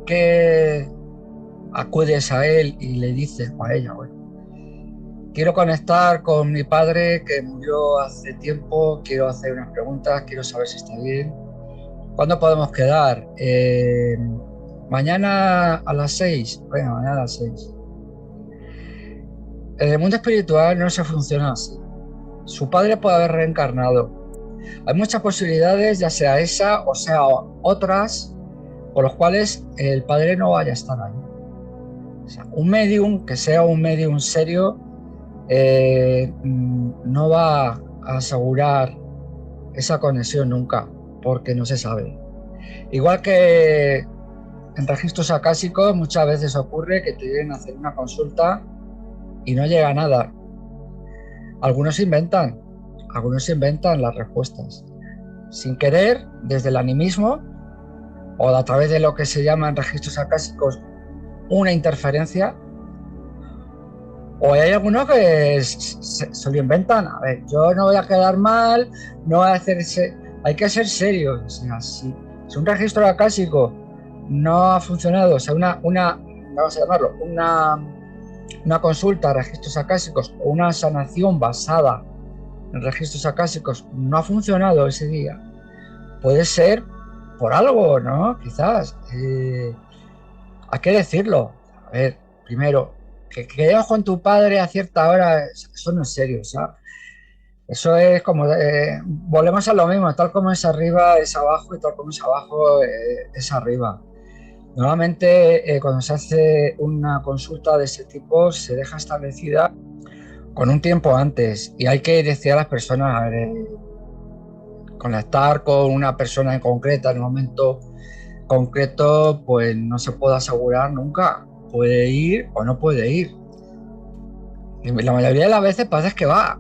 que acudes a él y le dices o a ella, bueno, quiero conectar con mi padre que murió hace tiempo, quiero hacer unas preguntas, quiero saber si está bien. ¿Cuándo podemos quedar? Mañana a las 6. Venga, mañana a las 6. En el mundo espiritual no se funciona así. Su padre puede haber reencarnado. Hay muchas posibilidades, ya sea esa o sea otras, por los cuales el padre no vaya a estar ahí. O sea, un medium, que sea un medium serio, no va a asegurar esa conexión nunca, porque no se sabe. Igual que en registros acásicos muchas veces ocurre que te vienen a hacer una consulta y no llega a nada. Algunos inventan las respuestas sin querer, desde el animismo o a través de lo que se llama en registros acásicos una interferencia, o hay algunos que se lo inventan. A ver, yo no voy a quedar mal, no voy a hacerse, hay que ser serios. O sea, si un registro acásico no ha funcionado, o sea, vamos a llamarlo, una consulta a registros acásicos o una sanación basada en registros acásicos no ha funcionado ese día, puede ser por algo, ¿no? Quizás. Hay que decirlo. A ver, primero, que quedes con tu padre a cierta hora, eso no es serio, ¿sabes? Eso es como, volvemos a lo mismo, tal como es arriba es abajo y tal como es abajo es arriba. Normalmente cuando se hace una consulta de ese tipo se deja establecida con un tiempo antes y hay que decir a las personas, a ver, conectar con una persona en concreta en un momento concreto, pues no se puede asegurar nunca. Puede ir o no puede ir. Y la mayoría de las veces parece que va.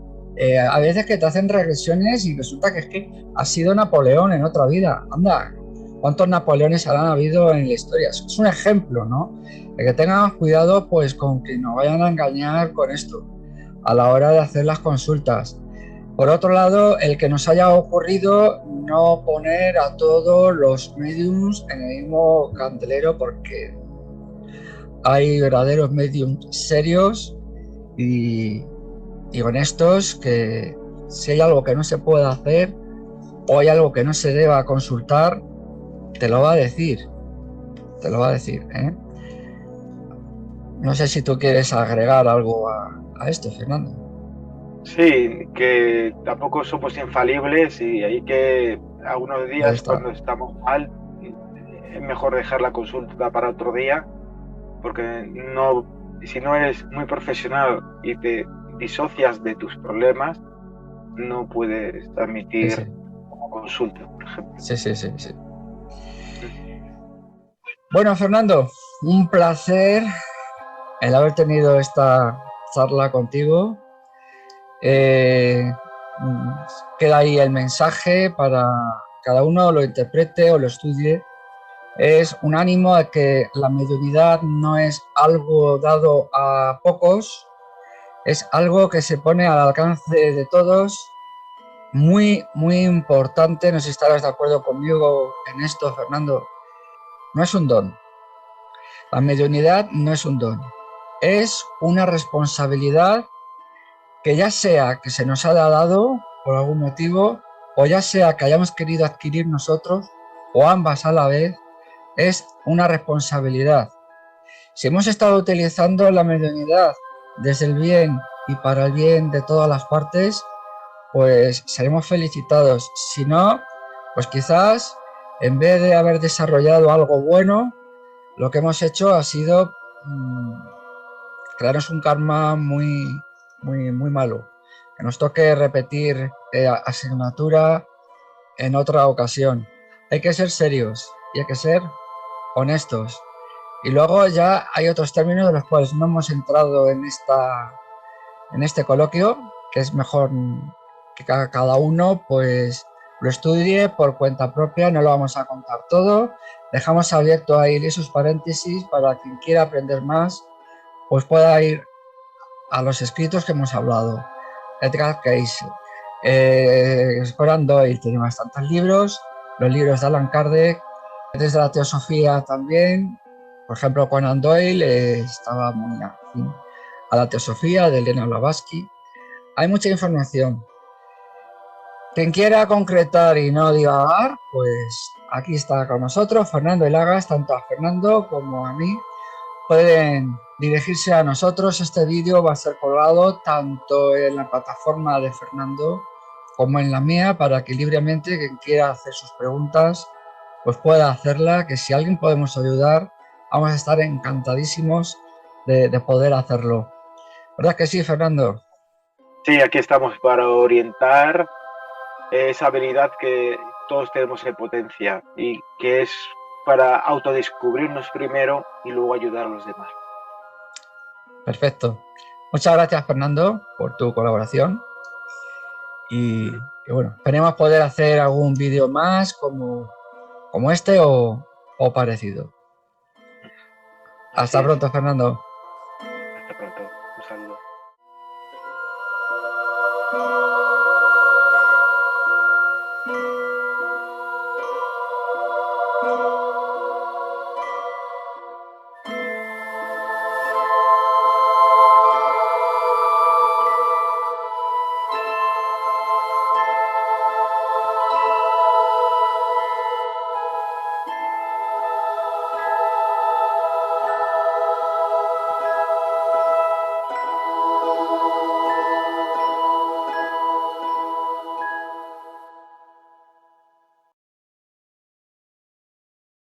A veces que te hacen regresiones y resulta que es que ha sido Napoleón en otra vida. Anda, ¿cuántos Napoleones habrán habido en la historia? Es un ejemplo, ¿no? De que tengamos cuidado pues con que nos vayan a engañar con esto a la hora de hacer las consultas. Por otro lado, el que nos haya ocurrido no poner a todos los mediums en el mismo candelero, porque hay verdaderos mediums serios y honestos que Si hay algo que no se puede hacer o hay algo que no se deba consultar, te lo va a decir. Te lo va a decir, ¿eh? No sé si tú quieres agregar algo a esto, Fernando. Sí, que tampoco somos infalibles y hay que, algunos Ahí días está. cuando estamos mal, es mejor dejar la consulta para otro día, porque no, si no eres muy profesional y te disocias de tus problemas, no puedes Sí, sí, admitir como consulta, por ejemplo. sí, sí, sí, sí. Bueno, Fernando, un placer el haber tenido esta charla contigo. Eh, Queda ahí el mensaje para cada uno lo interprete o lo estudie. Es un ánimo a que la mediunidad no es algo dado a pocos, es algo que se pone al alcance de todos. Muy, muy importante, no sé si estarás de acuerdo conmigo en esto, Fernando, no es un don. La mediunidad no es un don, es una responsabilidad que ya sea que se nos ha dado por algún motivo, o ya sea que hayamos querido adquirir nosotros, o ambas a la vez, es una responsabilidad. Si hemos estado utilizando la mediunidad desde el bien y para el bien de todas las partes, pues seremos felicitados. Si no, pues quizás en vez de haber desarrollado algo bueno, lo que hemos hecho ha sido crearnos un karma muy, muy, muy malo. Que nos toque repetir asignatura en otra ocasión. Hay que ser serios y hay que ser honestos. Y luego ya hay otros términos de los cuales no hemos entrado en este coloquio, que es mejor que cada uno pues lo estudie por cuenta propia, no lo vamos a contar todo. Dejamos abierto ahí esos paréntesis para quien quiera aprender más, pues pueda ir a los escritos que hemos hablado. Edgar Cayce, Conan Doyle tiene bastantes libros, los libros de Allan Kardec, desde la teosofía también. Por ejemplo, Conan Doyle estaba muy afín a la teosofía de Elena Blavatsky. Hay mucha información. Quien quiera concretar y no divagar, pues aquí está con nosotros Fernando Hilagas, tanto a Fernando como a mí. Pueden dirigirse a nosotros. Este vídeo va a ser colgado tanto en la plataforma de Fernando como en la mía para que libremente quien quiera hacer sus preguntas pues pueda hacerla, que si a alguien podemos ayudar vamos a estar encantadísimos de poder hacerlo. ¿Verdad que sí, Fernando? Sí, aquí estamos para orientar esa habilidad que todos tenemos en potencia y que es para autodescubrirnos primero y luego ayudar a los demás. Perfecto. Muchas gracias, Fernando, por tu colaboración. Y bueno, esperemos poder hacer algún vídeo más como este o parecido. Así Hasta es. pronto, Fernando. Hasta pronto. Un saludo.